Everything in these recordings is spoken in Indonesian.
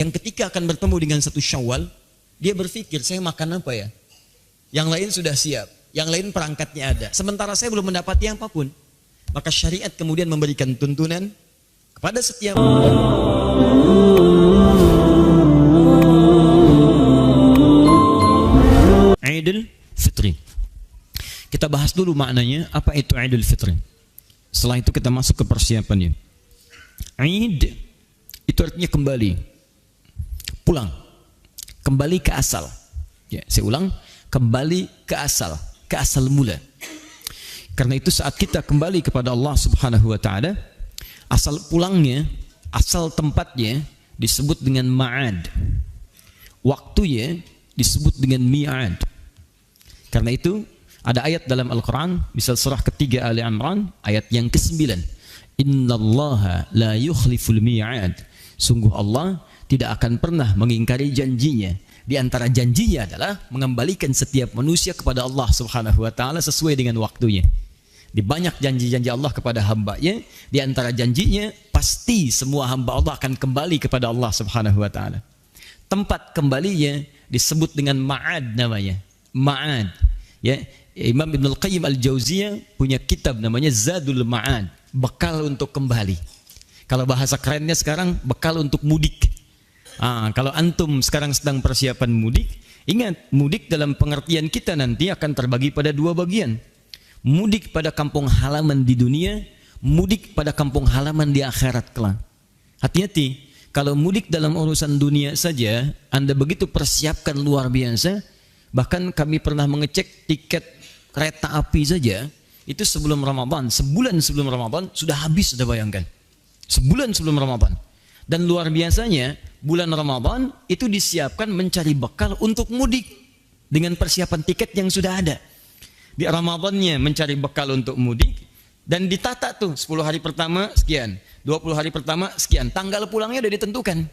Yang ketika akan bertemu dengan 1 Syawal, dia berpikir, saya makan apa ya? Yang lain sudah siap, yang lain perangkatnya ada. Sementara saya belum mendapati apapun. Maka syariat kemudian memberikan tuntunan kepada setiap Idul Fitri. Kita bahas dulu maknanya, apa itu Idul Fitri. Setelah itu kita masuk ke persiapannya. Id itu artinya kembali, pulang, kembali ke asal. Ya, saya ulang, kembali ke asal mula. Karena itu saat kita kembali kepada Allah Subhanahu wa taala, asal pulangnya, asal tempatnya disebut dengan ma'ad. Waktunya disebut dengan mi'ad. Karena itu ada ayat dalam Al-Quran, misal surah ketiga Ali Imran, ayat yang ke-9. Innallaha la yukhliful mi'ad. Sungguh Allah tidak akan pernah mengingkari janjinya. Di antara janjinya adalah mengembalikan setiap manusia kepada Allah Subhanahu wa taala sesuai dengan waktunya. Di banyak janji-janji Allah kepada hamba-Nya, di antara janjinya pasti semua hamba Allah akan kembali kepada Allah Subhanahu wa taala. Tempat kembalinya disebut dengan ma'ad namanya. Ma'ad. Ya, Imam Ibn Al-Qayyim Al-Jauziyah punya kitab namanya Zadul Ma'ad, bekal untuk kembali. Kalau bahasa kerennya sekarang, bekal untuk mudik. Kalau antum sekarang sedang persiapan mudik, ingat, mudik dalam pengertian kita nanti akan terbagi pada 2 bagian. Mudik pada kampung halaman di dunia, mudik pada kampung halaman di akhirat kelak. Hati-hati, kalau mudik dalam urusan dunia saja, Anda begitu persiapkan luar biasa. Bahkan kami pernah mengecek tiket kereta api saja, itu sebelum Ramadan, sebulan sebelum Ramadan, sudah habis, sudah bayangkan. Sebulan sebelum Ramadan. Dan luar biasanya, bulan Ramadan itu disiapkan mencari bekal untuk mudik dengan persiapan tiket yang sudah ada. Di Ramadannya mencari bekal untuk mudik, dan ditata tuh 10 hari pertama sekian, 20 hari pertama sekian, tanggal pulangnya udah ditentukan.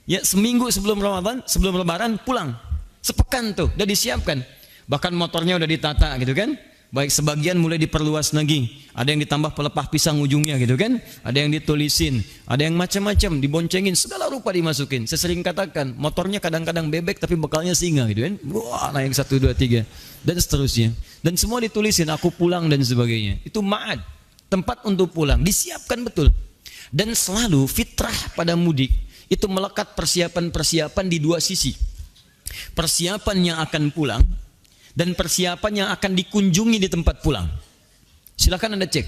Ya, seminggu sebelum Ramadan, sebelum Lebaran pulang. Sepekan tuh udah disiapkan. Bahkan motornya udah ditata gitu kan. Baik, sebagian mulai diperluas lagi. Ada yang ditambah pelepah pisang ujungnya gitu kan. Ada yang ditulisin, ada yang macam-macam, diboncengin, segala rupa dimasukin. Saya sering katakan, motornya kadang-kadang bebek tapi bekalnya singa gitu kan. Wah, naik 1, 2, 3 dan seterusnya. Dan semua ditulisin, aku pulang dan sebagainya. Itu ma'ad, tempat untuk pulang, disiapkan betul. Dan selalu fitrah pada mudik itu melekat persiapan-persiapan di 2 sisi. Persiapan yang akan pulang dan persiapan yang akan dikunjungi di tempat pulang. Silakan Anda cek.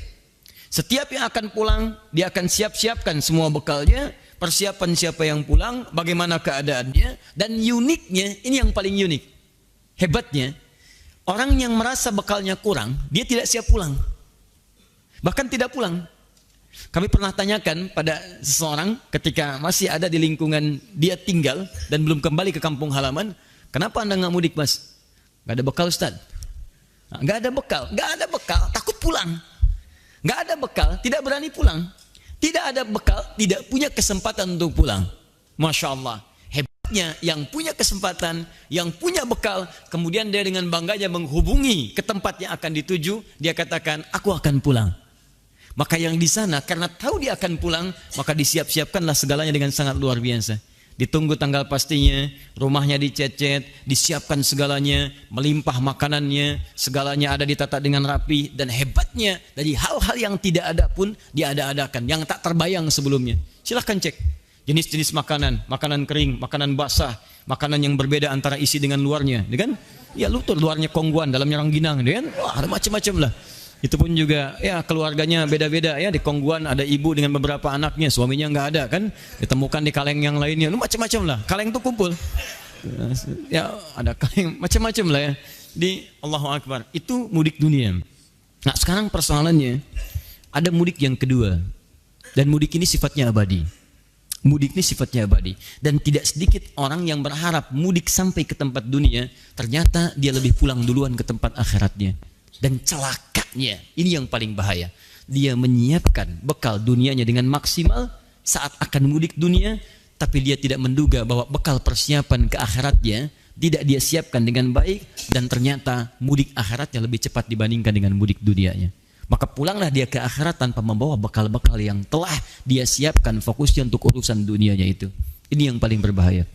Setiap yang akan pulang, dia akan siap-siapkan semua bekalnya, persiapan siapa yang pulang, bagaimana keadaannya, dan uniknya, ini yang paling unik. Hebatnya, orang yang merasa bekalnya kurang, dia tidak siap pulang. Bahkan tidak pulang. Kami pernah tanyakan pada seseorang ketika masih ada di lingkungan dia tinggal dan belum kembali ke kampung halaman, kenapa Anda nggak mudik, Mas? Gak ada bekal, Ustaz. Gak ada bekal, takut pulang. Gak ada bekal, tidak berani pulang. Tidak ada bekal, tidak punya kesempatan untuk pulang. Masya Allah, hebatnya yang punya kesempatan, yang punya bekal, kemudian dia dengan bangganya menghubungi ke tempat yang akan dituju, dia katakan, aku akan pulang. Maka yang di sana karena tahu dia akan pulang, maka disiap-siapkanlah segalanya dengan sangat luar biasa. Ditunggu tanggal pastinya, rumahnya dicecet, disiapkan segalanya, melimpah makanannya, segalanya ada ditata dengan rapi, dan hebatnya dari hal-hal yang tidak ada pun diada-adakan, yang tak terbayang sebelumnya. Silahkan cek jenis-jenis makanan, makanan kering, makanan basah, makanan yang berbeda antara isi dengan luarnya, kan? Ya lutur, luarnya kongguan, dalamnya rangginang, kan? Wah, ada macam-macam lah. Itu pun juga ya keluarganya beda-beda ya. Di Kongguan ada ibu dengan beberapa anaknya, suaminya nggak ada kan, ditemukan di kaleng yang lainnya, macam-macam lah. Kaleng tuh kumpul ya, ada kaleng macam-macam lah ya. Di Allahu Akbar, itu mudik dunia. Nah sekarang persoalannya ada mudik yang kedua, dan mudik ini sifatnya abadi. Mudik ini sifatnya abadi, dan tidak sedikit orang yang berharap mudik sampai ke tempat dunia, ternyata dia lebih pulang duluan ke tempat akhiratnya. Dan celakanya, ini yang paling bahaya, dia menyiapkan bekal dunianya dengan maksimal saat akan mudik dunia, tapi dia tidak menduga bahwa bekal persiapan ke akhiratnya tidak dia siapkan dengan baik, dan ternyata mudik akhiratnya lebih cepat dibandingkan dengan mudik dunianya. Maka pulanglah dia ke akhirat tanpa membawa bekal-bekal yang telah dia siapkan fokusnya untuk urusan dunianya itu. Ini yang paling berbahaya.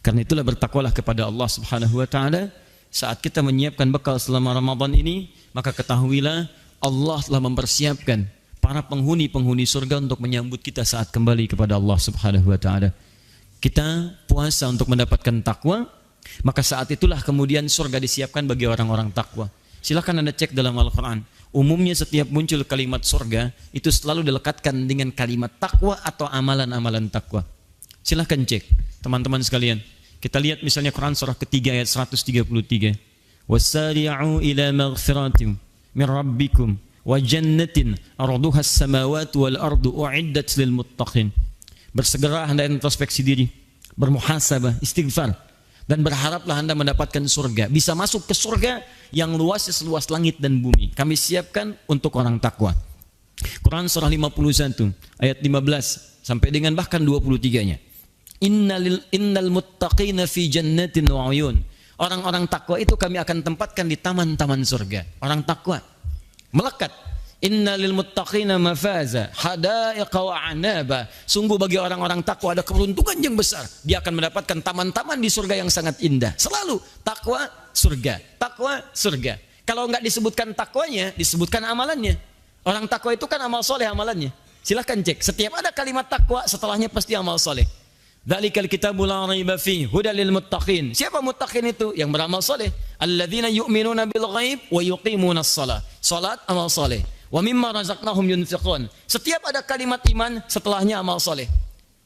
Karena itulah bertakwalah kepada Allah Subhanahu wa taala saat kita menyiapkan bekal selama Ramadan ini, maka ketahuilah Allah telah mempersiapkan para penghuni-penghuni surga untuk menyambut kita saat kembali kepada Allah Subhanahu wa taala. Kita puasa untuk mendapatkan takwa, maka saat itulah kemudian surga disiapkan bagi orang-orang takwa. Silakan Anda cek dalam Al-Qur'an. Umumnya setiap muncul kalimat surga itu selalu dilekatkan dengan kalimat takwa atau amalan-amalan takwa. Silakan cek, teman-teman sekalian. Kita lihat misalnya Quran surah ketiga ayat 133. Wasari'u ila maghfiratin min rabbikum wa jannatin arduha as-samawati wal ardu u'iddat lil muttaqin. Bersegera Anda introspeksi diri, bermuhasabah, istighfar, dan berharaplah Anda mendapatkan surga. Bisa masuk ke surga yang luasnya seluas langit dan bumi. Kami siapkan untuk orang takwa. Quran surah 51 ayat 15 sampai dengan bahkan 23-nya. Innal muttaqina fi jannatin wa uyun. Orang-orang takwa itu kami akan tempatkan di taman-taman surga. Orang takwa melekat. Innalil muttaqina mafaza hadaiqa wa anaba. Sungguh bagi orang-orang takwa ada keberuntungan yang besar. Dia akan mendapatkan taman-taman di surga yang sangat indah. Selalu takwa surga, takwa surga. Kalau enggak disebutkan takwanya, disebutkan amalannya. Orang takwa itu kan amal soleh amalannya. Silahkan cek. Setiap ada kalimat takwa, setelahnya pasti amal soleh. Dzalikal kitabul la raiba fihi hudal lil muttaqin. Siapa muttaqin itu? Yang beramal soleh. Alladzina yu'minuna bil ghaib wa yuqimunas shalah. Salat amal soleh. Wa mimma razaqnahum yunfiqun. Setiap ada kalimat iman, setelahnya amal soleh.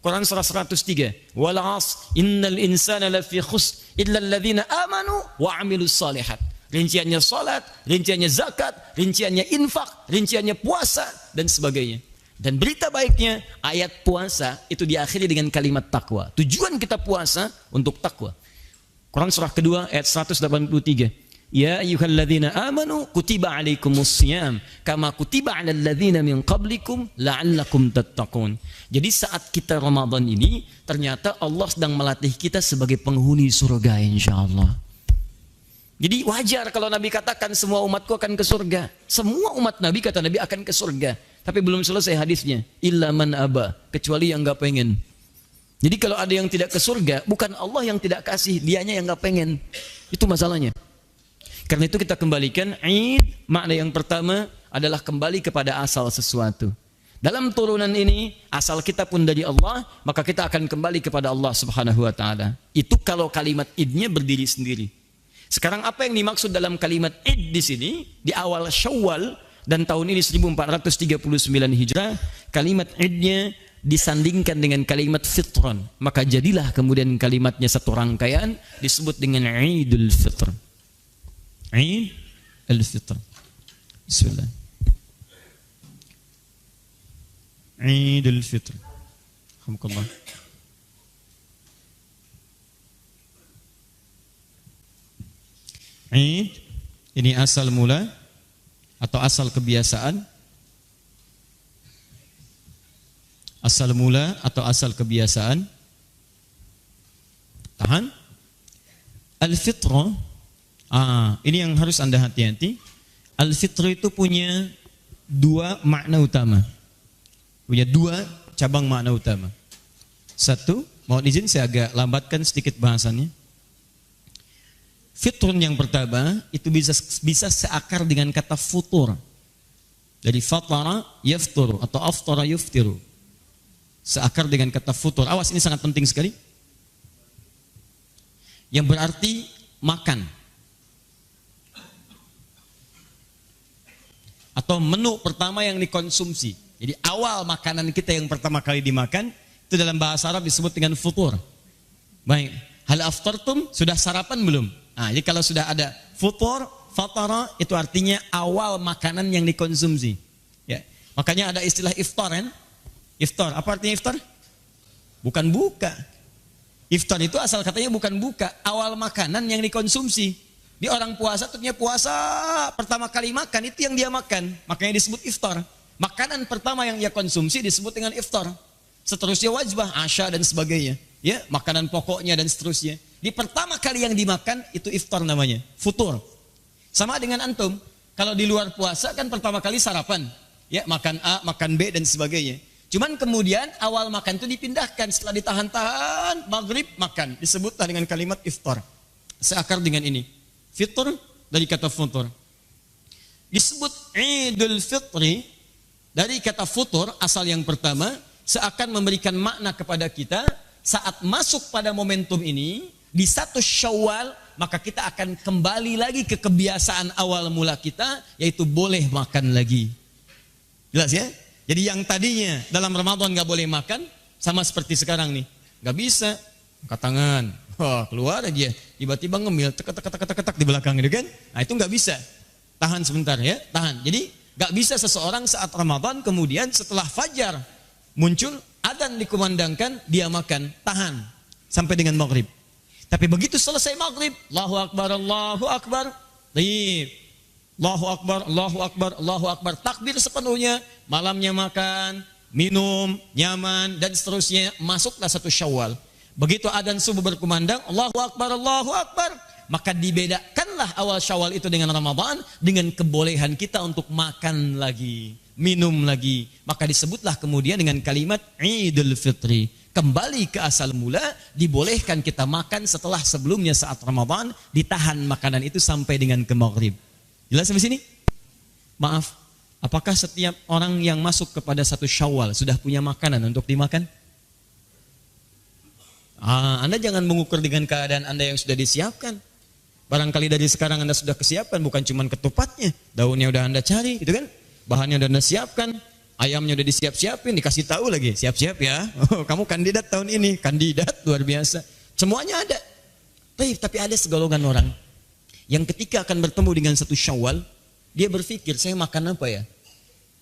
Quran surah 103. Wal 'asr innal insana lafi khusr illa alladzina amanu wa 'amilus shalihat. Rinciannya salat, rinciannya zakat, rinciannya infak, rinciannya puasa dan sebagainya. Dan berita baiknya, ayat puasa itu diakhiri dengan kalimat takwa. Tujuan kita puasa untuk takwa. Quran surah kedua ayat 183. Ya ayyuhalladzina amanu kutiba alaikumus syiyam kama kutiba alal ladzina min qablikum la'allakum tattaqun. Jadi saat kita Ramadan ini ternyata Allah sedang melatih kita sebagai penghuni surga insyaallah. Jadi wajar kalau Nabi katakan semua umatku akan ke surga. Semua umat Nabi kata Nabi akan ke surga. Tapi belum selesai hadisnya. Illa man aba, kecuali yang enggak pengen. Jadi kalau ada yang tidak ke surga, bukan Allah yang tidak kasih, dianya yang enggak pengen. Itu masalahnya. Karena itu kita kembalikan Id, makna yang pertama adalah kembali kepada asal sesuatu. Dalam turunan ini, asal kita pun dari Allah, maka kita akan kembali kepada Allah Subhanahu wa taala. Itu kalau kalimat Idnya berdiri sendiri. Sekarang apa yang dimaksud dalam kalimat Id di sini? Di awal Syawal dan tahun ini 1439 Hijrah, kalimat Idnya disandingkan dengan kalimat Fitron. Maka jadilah kemudian kalimatnya satu rangkaian disebut dengan Idul Fitr. Eid al-Fitr. Bismillah. Eid al-Fitr. Alhamdulillah. Eid ini asal mula atau asal kebiasaan. Asal mula atau asal kebiasaan. Tahan. Al-Fitrah. Ini yang harus Anda hati-hati. Al-Fitr itu punya dua makna utama. Punya dua cabang makna utama. Satu, mohon izin saya agak lambatkan sedikit bahasannya. Fitrun yang pertama itu bisa seakar dengan kata futur. Dari fatara yafturu atau aftara yuftiru. Seakar dengan kata futur. Awas, ini sangat penting sekali. Yang berarti makan. Atau menu pertama yang dikonsumsi. Jadi awal makanan kita yang pertama kali dimakan itu dalam bahasa Arab disebut dengan futur. Baik, hal aftartum, sudah sarapan belum? Jadi kalau sudah ada futur, fatara itu artinya awal makanan yang dikonsumsi. Ya, makanya ada istilah iftar kan? Iftar, apa artinya iftar? Bukan buka. Iftar itu asal katanya bukan buka, awal makanan yang dikonsumsi. Di orang puasa tentunya puasa pertama kali makan itu yang dia makan, makanya disebut iftar. Makanan pertama yang dia konsumsi disebut dengan iftar. Seterusnya wajbah, asya dan sebagainya. Ya, makanan pokoknya dan seterusnya. Di pertama kali yang dimakan itu iftar namanya, futur. Sama dengan antum, kalau di luar puasa kan pertama kali sarapan. Ya, makan A, makan B dan sebagainya. Cuman kemudian awal makan itu dipindahkan, setelah ditahan-tahan, maghrib makan. Disebutlah dengan kalimat iftar. Seakar dengan ini. Fitr dari kata futur. Disebut Idul Fitri dari kata futur, asal yang pertama, seakan memberikan makna kepada kita, saat masuk pada momentum ini, di 1 Syawal, maka kita akan kembali lagi ke kebiasaan awal mula kita, yaitu boleh makan lagi. Jelas ya? Jadi yang tadinya dalam Ramadan gak boleh makan, sama seperti sekarang nih. Gak bisa, angkat tangan, wah keluar aja, tiba-tiba ngemil, tek di belakang gitu kan. Nah itu gak bisa, tahan sebentar ya, tahan. Jadi gak bisa seseorang saat Ramadan kemudian setelah fajar muncul, adzan dikumandangkan, dia makan, tahan sampai dengan maghrib. Tapi begitu selesai maghrib, Allahu Akbar, Allahu Akbar, Allahu Akbar, Allahu Akbar, Allahu Akbar, takbir sepenuhnya, malamnya makan, minum, nyaman, dan seterusnya, masuklah 1 Syawal. Begitu adzan subuh berkumandang, Allahu Akbar, Allahu Akbar, maka dibedakanlah awal Syawal itu dengan Ramadan, dengan kebolehan kita untuk makan lagi, minum lagi. Maka disebutlah kemudian dengan kalimat Idul Fitri. Kembali ke asal mula, dibolehkan kita makan setelah sebelumnya saat Ramadan, ditahan makanan itu sampai dengan ke maghrib. Jelas sampai sini? Maaf, apakah setiap orang yang masuk kepada 1 Syawal sudah punya makanan untuk dimakan? Anda jangan mengukur dengan keadaan Anda yang sudah disiapkan. Barangkali dari sekarang Anda sudah kesiapan, bukan cuma ketupatnya, daunnya udah Anda cari, gitu kan? Bahannya udah Anda siapkan, ayamnya udah disiap-siapin, dikasih tahu lagi, siap-siap ya. Oh, kamu kandidat tahun ini, kandidat luar biasa. Semuanya ada. Tapi ada segolongan orang yang ketika akan bertemu dengan 1 Syawal, dia berpikir, saya makan apa ya?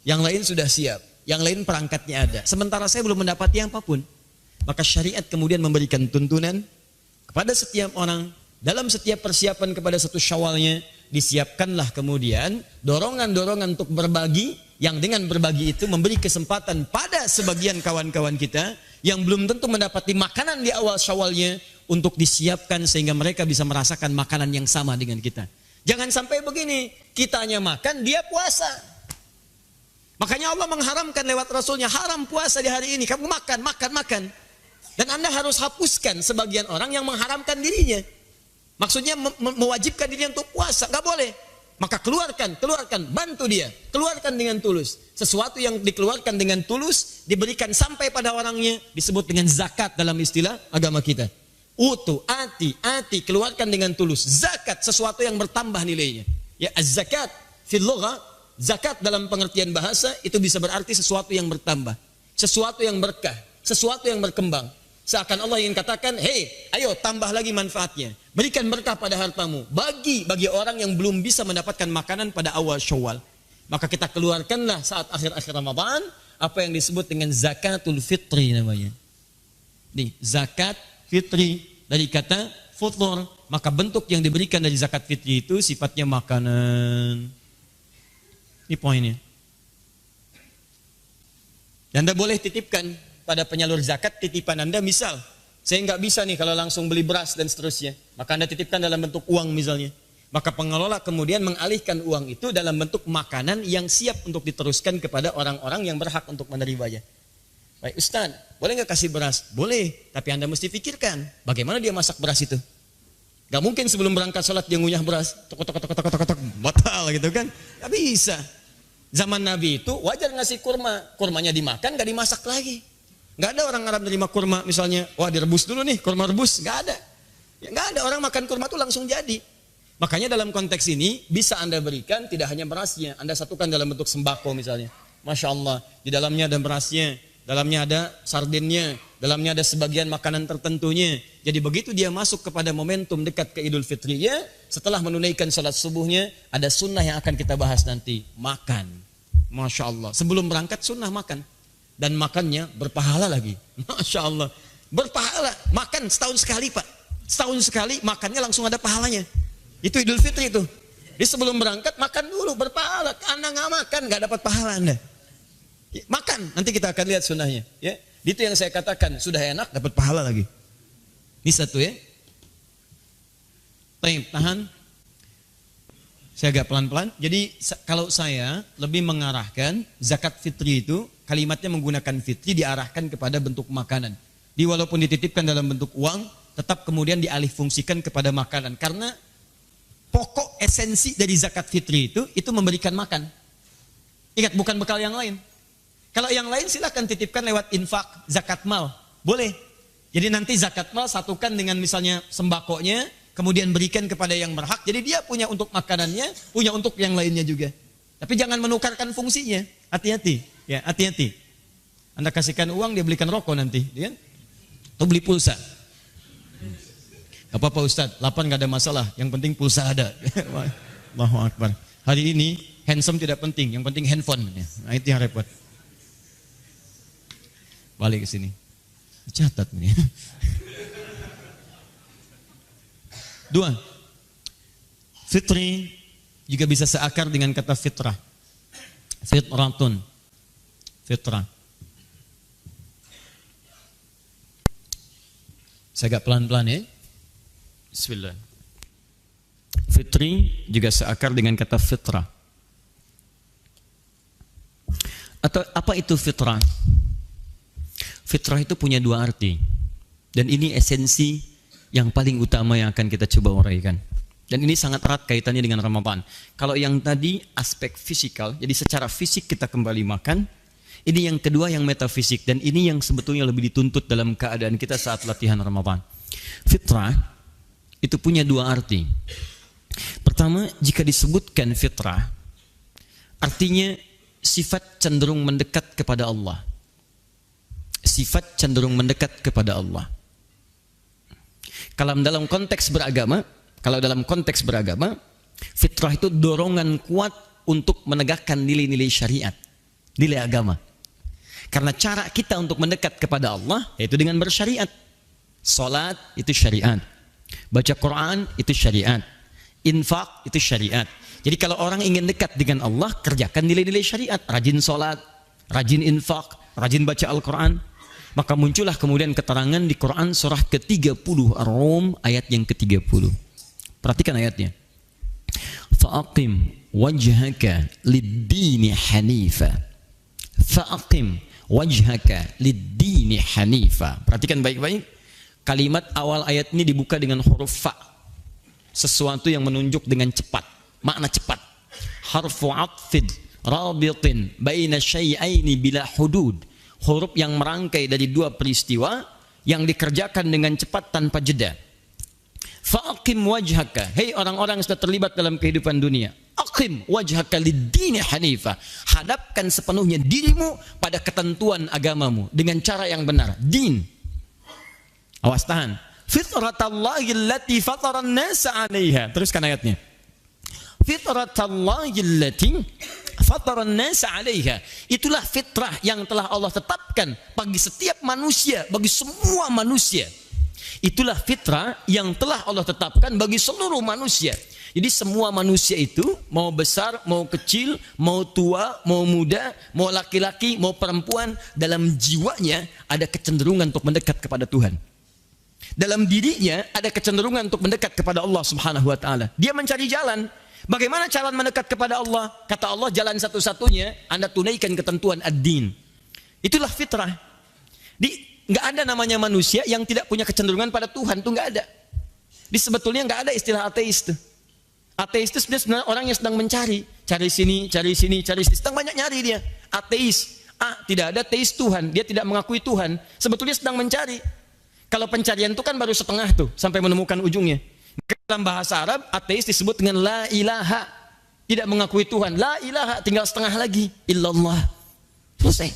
Yang lain sudah siap, yang lain perangkatnya ada. Sementara saya belum mendapati apapun. Maka syariat kemudian memberikan tuntunan kepada setiap orang, dalam setiap persiapan kepada 1 Syawalnya, disiapkanlah kemudian dorongan-dorongan untuk berbagi, yang dengan berbagi itu memberi kesempatan pada sebagian kawan-kawan kita yang belum tentu mendapati makanan di awal Syawalnya, untuk disiapkan sehingga mereka bisa merasakan makanan yang sama dengan kita. Jangan sampai begini, kitanya makan, dia puasa. Makanya Allah mengharamkan lewat Rasulnya, haram puasa di hari ini, kamu makan. Dan Anda harus hapuskan sebagian orang yang mengharamkan dirinya. Maksudnya mewajibkan dirinya untuk puasa, gak boleh. Maka keluarkan, bantu dia, keluarkan dengan tulus. Sesuatu yang dikeluarkan dengan tulus, diberikan sampai pada orangnya, disebut dengan zakat dalam istilah agama kita. Ati, keluarkan dengan tulus. Zakat, sesuatu yang bertambah nilainya. Ya, az-zakat fil lugha, zakat dalam pengertian bahasa itu bisa berarti sesuatu yang bertambah, sesuatu yang berkah, sesuatu yang berkembang. Seakan Allah ingin katakan, hei, ayo tambah lagi manfaatnya. Berikan berkah pada hartamu. Bagi orang yang belum bisa mendapatkan makanan pada awal Syawal. Maka kita keluarkanlah saat akhir-akhir Ramadan apa yang disebut dengan zakatul fitri namanya. Nih, zakat fitri dari kata futur. Maka bentuk yang diberikan dari zakat fitri itu sifatnya makanan. Ini poinnya. Dan Anda boleh titipkan pada penyalur zakat, titipan Anda, misal saya nggak bisa nih kalau langsung beli beras dan seterusnya, maka Anda titipkan dalam bentuk uang misalnya. Maka pengelola kemudian mengalihkan uang itu dalam bentuk makanan yang siap untuk diteruskan kepada orang-orang yang berhak untuk menerimanya. Baik Ustaz, boleh nggak kasih beras? Boleh, tapi Anda mesti pikirkan bagaimana dia masak beras itu. Gak mungkin sebelum berangkat sholat dia ngunyah beras, tok batal gitu kan? Gak bisa. Zaman Nabi itu wajar ngasih kurma, kurmanya dimakan, gak dimasak lagi. Gak ada orang Arab nerima kurma misalnya, wah direbus dulu nih, kurma rebus, gak ada. Ya, gak ada orang makan kurma itu langsung jadi. Makanya dalam konteks ini bisa Anda berikan tidak hanya berasnya, Anda satukan dalam bentuk sembako misalnya. Masya Allah, di dalamnya ada berasnya, dalamnya ada sardennya, dalamnya ada sebagian makanan tertentunya. Jadi begitu dia masuk kepada momentum dekat ke Idul Fitrinya, setelah menunaikan salat subuhnya, ada sunnah yang akan kita bahas nanti, makan. Masya Allah, sebelum berangkat sunnah makan. Dan makannya berpahala lagi. Masya Allah, berpahala, makan setahun sekali Pak. Setahun sekali makannya langsung ada pahalanya. Itu Idul Fitri itu. Jadi sebelum berangkat makan dulu, berpahala. Anda nggak makan, nggak dapat pahala Anda. Makan, nanti kita akan lihat sunnahnya. Ya, itu yang saya katakan, sudah enak dapat pahala lagi. Ini satu ya. Tahan. Saya agak pelan-pelan. Jadi kalau saya lebih mengarahkan zakat fitri itu kalimatnya menggunakan fitri diarahkan kepada bentuk makanan. Walaupun dititipkan dalam bentuk uang, tetap kemudian dialih fungsikan kepada makanan. Karena pokok esensi dari zakat fitri itu memberikan makan. Ingat, bukan bekal yang lain. Kalau yang lain silakan titipkan lewat infak, zakat mal. Boleh. Jadi nanti zakat mal satukan dengan misalnya sembakonya, kemudian berikan kepada yang berhak. Jadi dia punya untuk makanannya, punya untuk yang lainnya juga. Tapi jangan menukarkan fungsinya. Hati-hati. Ya, hati-hati. Anda kasihkan uang, dia belikan rokok nanti. Ya? Atau beli pulsa. Gak apa-apa Ustaz, lapar gak ada masalah. Yang penting pulsa ada. Allahu Akbar. Hari ini, handsome tidak penting. Yang penting handphone. Nah, itu yang repot. Balik ke sini. Catat ini. 2. Fitri juga bisa seakar dengan kata fitrah. Fitratun. Fitrah. Saya agak pelan-pelan ya. Bismillah. Fitri juga seakar dengan kata fitrah. Atau apa itu fitrah? Fitrah itu punya dua arti. Dan ini esensi yang paling utama yang akan kita coba uraikan. Dan ini sangat erat kaitannya dengan Ramadan. Kalau yang tadi aspek fisikal, jadi secara fisik kita kembali makan. Ini yang kedua yang metafisik. Dan ini yang sebetulnya lebih dituntut dalam keadaan kita saat latihan Ramadan. Fitrah itu punya dua arti. Pertama, jika disebutkan fitrah, artinya sifat cenderung mendekat kepada Allah. Sifat cenderung mendekat kepada Allah. Kalau dalam konteks beragama, fitrah itu dorongan kuat untuk menegakkan nilai-nilai syariat, nilai agama. Karena cara kita untuk mendekat kepada Allah yaitu dengan bersyariat. Salat itu syariat. Baca Quran itu syariat. Infak itu syariat. Jadi kalau orang ingin dekat dengan Allah, kerjakan nilai-nilai syariat. Rajin salat, rajin infak, rajin baca Al-Quran. Maka muncullah kemudian keterangan di Quran surah ke-30 Ar-Rum ayat yang ke-30. Perhatikan ayatnya. Fa'aqim wajhaka lid-dini hanifa. Fa'aqim wajhaka lid-dini hanifa. Perhatikan baik-baik. Kalimat awal ayat ini dibuka dengan huruf fa. Sesuatu yang menunjuk dengan cepat. Makna cepat. Harfu atfid rabitin baina syai'aini bila hudud. Huruf yang merangkai dari dua peristiwa yang dikerjakan dengan cepat tanpa jeda. Fa'aqim wajhaka. Hei orang-orang yang sudah terlibat dalam kehidupan dunia. Aqim wajhaka lid-dini hanifa. Hadapkan sepenuhnya dirimu pada ketentuan agamamu dengan cara yang benar. Din. Awas tahan. Fitratallahi allati fataran nasa 'alaiha. Teruskan ayatnya. Fitratallahi allati fataran nasa 'alaiha. Itulah fitrah yang telah Allah tetapkan bagi setiap manusia, bagi semua manusia. Itulah fitrah yang telah Allah tetapkan bagi seluruh manusia. Jadi semua manusia itu, mau besar, mau kecil, mau tua, mau muda, mau laki-laki, mau perempuan, dalam jiwanya ada kecenderungan untuk mendekat kepada Tuhan. Dalam dirinya ada kecenderungan untuk mendekat kepada Allah Subhanahu wa taala. Dia mencari jalan. Bagaimana cara mendekat kepada Allah? Kata Allah, jalan satu-satunya Anda tunaikan ketentuan ad-din. Itulah fitrah. Nggak ada namanya manusia yang tidak punya kecenderungan pada Tuhan, itu nggak ada. Sebetulnya nggak ada istilah ateis tuh. Ateis itu sebenarnya orang yang sedang mencari, cari sini, sedang banyak nyari dia. Ateis, tidak ada teis Tuhan, dia tidak mengakui Tuhan. Sebetulnya sedang mencari. Kalau pencarian itu kan baru setengah tuh sampai menemukan ujungnya. Dalam bahasa Arab, ateis disebut dengan la ilaha, tidak mengakui Tuhan. La ilaha, tinggal setengah lagi. Illallah. Selesai.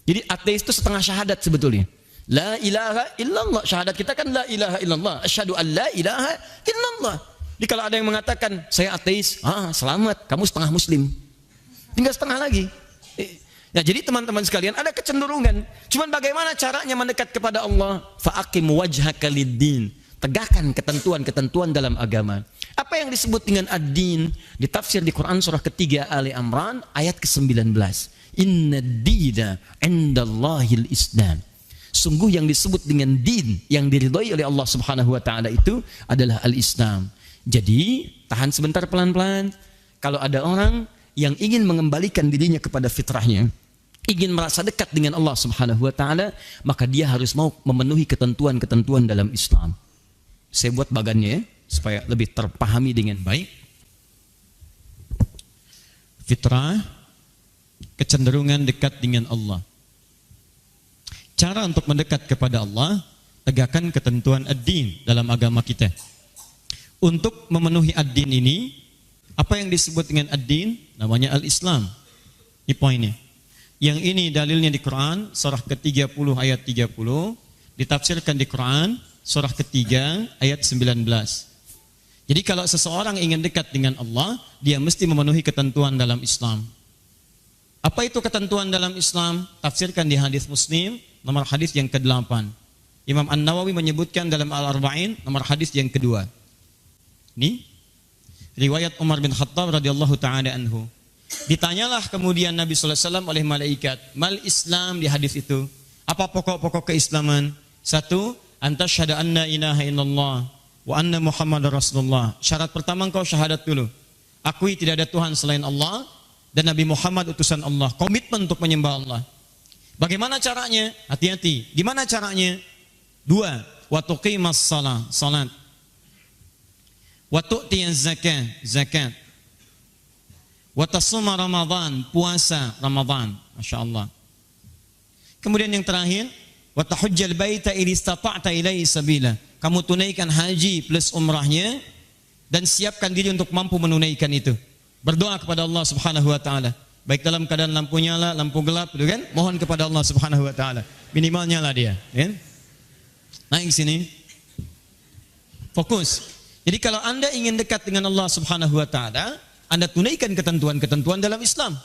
Jadi ateis itu setengah syahadat sebetulnya. La ilaha illallah. Syahadat kita kan la ilaha illallah. Asyhadu an la ilaha illallah. Jadi kalau ada yang mengatakan saya ateis, selamat, kamu setengah muslim. Tinggal setengah lagi. Ya, jadi teman-teman sekalian ada kecenderungan. Cuman bagaimana caranya mendekat kepada Allah? Fa'aqim wajhaka lid-din. Tegakkan ketentuan-ketentuan dalam agama. Apa yang disebut dengan ad-din? Ditafsir di Quran surah ketiga Ali Imran ayat ke-19. Inna ad-dina 'indallahil Islam. Sungguh yang disebut dengan din yang diridhai oleh Allah Subhanahu wa taala itu adalah al-Islam. Jadi, tahan sebentar pelan-pelan. Kalau ada orang yang ingin mengembalikan dirinya kepada fitrahnya, ingin merasa dekat dengan Allah Subhanahu wa taala, maka dia harus mau memenuhi ketentuan-ketentuan dalam Islam. Saya buat bagannya ya, supaya lebih terpahami dengan baik. Fitrah, kecenderungan dekat dengan Allah. Cara untuk mendekat kepada Allah, tegakkan ketentuan ad-din dalam agama kita. Untuk memenuhi ad-din ini, apa yang disebut dengan ad-din? Namanya al-Islam. Ini poinnya. Yang ini dalilnya di Quran, surah ke-30 ayat 30, ditafsirkan di Quran, surah ketiga ayat 19. Jadi kalau seseorang ingin dekat dengan Allah, dia mesti memenuhi ketentuan dalam Islam. Apa itu ketentuan dalam Islam? Tafsirkan di hadis Muslim, nomor hadis yang ke-8. Imam An-Nawawi menyebutkan dalam Al-Arba'in, nomor hadis yang kedua. Ini riwayat Umar bin Khattab radhiyallahu taala anhu. Ditanyalah kemudian Nabi sallallahu alaihi wasallam oleh malaikat, "Mal Islam?" Di hadis itu. Apa pokok-pokok keislaman? 1, anta syahada anna ilaha illallah wa anna Muhammadar Rasulullah. Syarat pertama engkau syahadat dulu. Akui tidak ada Tuhan selain Allah dan Nabi Muhammad utusan Allah. Komitmen untuk menyembah Allah. Bagaimana caranya? Hati-hati. Gimana caranya? 2, wa tuqimas salat. Wa tu'tiyaz zakat. Wa tasuma Ramadan, puasa Ramadan. Masya Allah. Kemudian yang terakhir, wa tahujjal baita in istata'ta ilaihi sabila. Kamu tunaikan haji plus umrahnya dan siapkan diri untuk mampu menunaikan itu. Berdoa kepada Allah Subhanahu wa taala. Baik dalam keadaan lampu nyala, lampu gelap, gitu kan? Mohon kepada Allah Subhanahu wa taala. Minimal nyala dia, kan? Naik sini. Fokus. Jadi kalau Anda ingin dekat dengan Allah Subhanahu wa taala, Anda tunaikan ketentuan-ketentuan dalam Islam.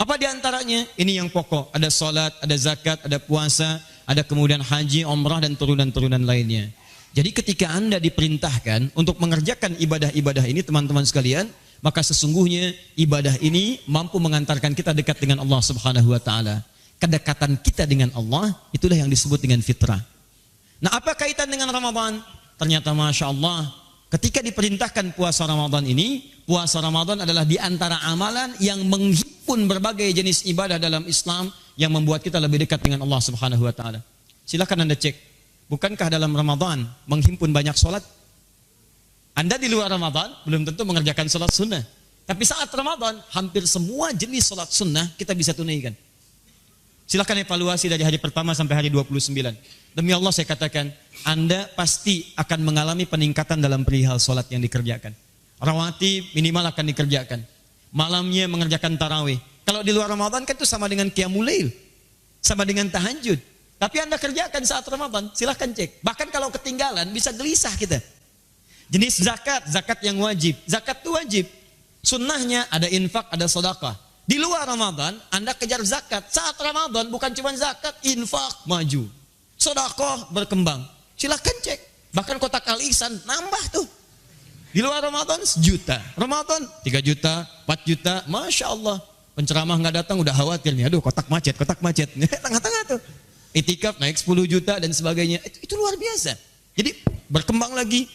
Apa di antaranya? Ini yang pokok. Ada salat, ada zakat, ada puasa, ada kemudian haji, umrah dan turunan-turunan lainnya. Jadi ketika Anda diperintahkan untuk mengerjakan ibadah-ibadah ini teman-teman sekalian, maka sesungguhnya ibadah ini mampu mengantarkan kita dekat dengan Allah Subhanahu wa taala. Kedekatan kita dengan Allah itulah yang disebut dengan fitrah. Nah, apa kaitan dengan Ramadan? Ternyata Masya Allah, ketika diperintahkan puasa Ramadan ini, puasa Ramadan adalah di antara amalan yang menghimpun berbagai jenis ibadah dalam Islam yang membuat kita lebih dekat dengan Allah Subhanahu wa taala. Silakan Anda cek. Bukankah dalam Ramadan menghimpun banyak sholat? Anda di luar Ramadan belum tentu mengerjakan sholat sunnah. Tapi saat Ramadan, hampir semua jenis sholat sunnah kita bisa tunaikan. Silakan evaluasi dari hari pertama sampai hari 29. Demi Allah saya katakan, Anda pasti akan mengalami peningkatan dalam perihal sholat yang dikerjakan. Rawatib minimal akan dikerjakan. Malamnya mengerjakan tarawih. Kalau di luar Ramadan kan itu sama dengan qiyamul lail, sama dengan tahajud. Tapi Anda kerjakan saat Ramadan, silahkan cek. Bahkan kalau ketinggalan bisa gelisah kita. Jenis zakat, zakat yang wajib. Zakat itu wajib. Sunnahnya ada infak, ada sedekah. Di luar Ramadan, Anda kejar zakat. Saat Ramadan bukan cuma zakat, infak maju. Sedekah berkembang. Silahkan cek. Bahkan kotak Al-Ihsan nambah tuh. Di luar Ramadan 1 juta. Ramadan 3 juta, 4 juta. Masya Allah. Penceramah nggak datang udah khawatir nih. Aduh kotak macet. Tengah-tengah tuh. Itikaf naik 10 juta dan sebagainya. Itu luar biasa. Jadi berkembang lagi.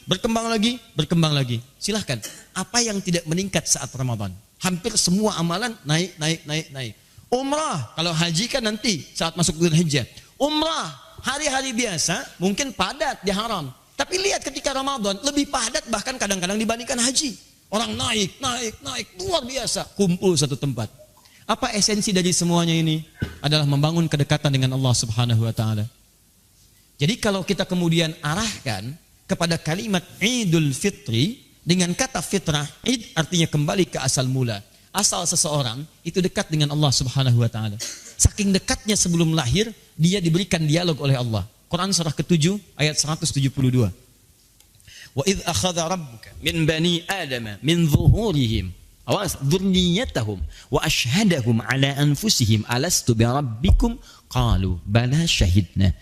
Silahkan. Apa yang tidak meningkat saat Ramadan? Hampir semua amalan naik. Umrah, kalau haji kan nanti saat masuk bulan Hijjah. Umrah, hari-hari biasa mungkin padat di haram. Tapi lihat ketika Ramadan lebih padat bahkan kadang-kadang dibandingkan haji. Orang naik, luar biasa. Kumpul satu tempat. Apa esensi dari semuanya ini? Adalah membangun kedekatan dengan Allah Subhanahu wa taala. Jadi kalau kita kemudian arahkan kepada kalimat Idul Fitri dengan kata fitrah, id artinya kembali ke asal mula. Asal seseorang itu dekat dengan Allah Subhanahu wa taala. Saking dekatnya sebelum lahir, dia diberikan dialog oleh Allah. Quran surah ke-7 ayat 172. Wa idz akhadha rabbuka min bani adama min zuhurihim dzurriyyatahum wa ashhadahum ala anfusihim alastu bi rabbikum qalu bala syahidna.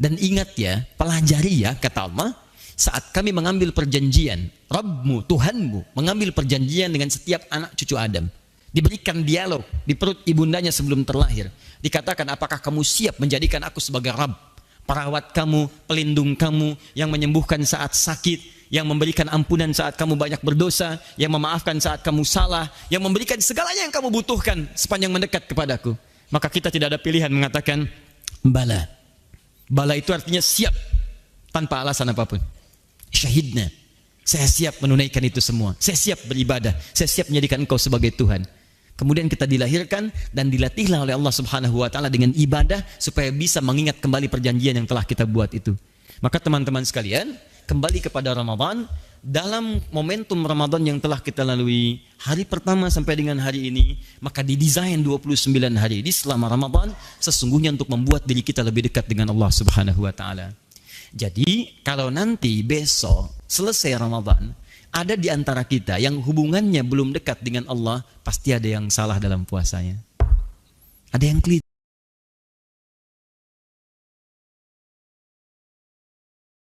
Dan ingat ya, pelajari ya kata Allah, saat kami mengambil perjanjian, Rabbmu, Tuhanmu mengambil perjanjian dengan setiap anak cucu Adam. Diberikan dialog di perut ibundanya sebelum terlahir. Dikatakan, apakah kamu siap menjadikan aku sebagai Rabb? Perawat kamu, pelindung kamu, yang menyembuhkan saat sakit, yang memberikan ampunan saat kamu banyak berdosa, yang memaafkan saat kamu salah, yang memberikan segalanya yang kamu butuhkan sepanjang mendekat kepadaku. Maka kita tidak ada pilihan mengatakan bala. Bala itu artinya siap tanpa alasan apapun. Syahidna, saya siap menunaikan itu semua. Saya siap beribadah. Saya siap menjadikan engkau sebagai Tuhan. Kemudian kita dilahirkan dan dilatihlah oleh Allah Subhanahu wa taala dengan ibadah supaya bisa mengingat kembali perjanjian yang telah kita buat itu. Maka teman-teman sekalian, kembali kepada Ramadan. Dalam momentum Ramadan yang telah kita lalui, hari pertama sampai dengan hari ini, maka didesain 29 hari ini selama Ramadan sesungguhnya untuk membuat diri kita lebih dekat dengan Allah Subhanahu wa taala. Jadi, kalau nanti besok selesai Ramadan, ada di antara kita yang hubungannya belum dekat dengan Allah, pasti ada yang salah dalam puasanya. Ada yang keliru.